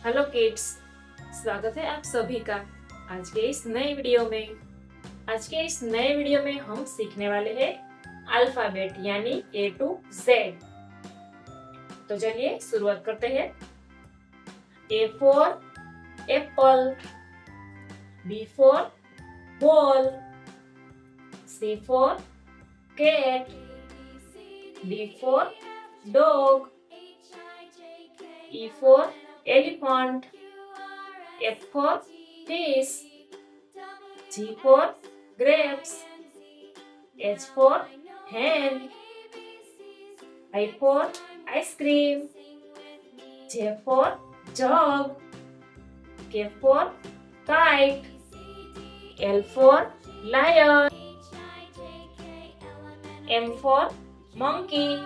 Hello kids, स्वागत है आप सभी का आज के इस नए वीडियो में। आज के इस नए वीडियो में हम सीखने वाले हैं अल्फाबेट यानी A to Z। तो चलिए शुरुआत करते हैं। A for apple, B for ball, C for cat, D for dog, E for elephant, F for fish, G for grapes, H for hen, I for ice cream, J for jug, K for kite, L for lion, M for monkey,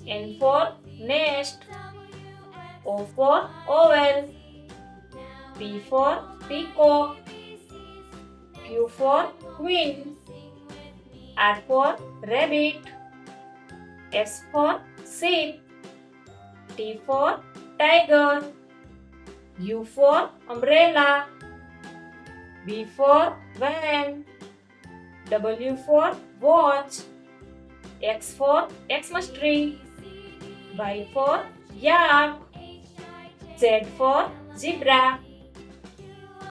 N for nest, O for oval, P for peacock, Q for queen, R for rabbit, S for sheep, T for tiger, U for umbrella, V for van, W for watch, X for Xmas tree, Y for yak, Z for zebra.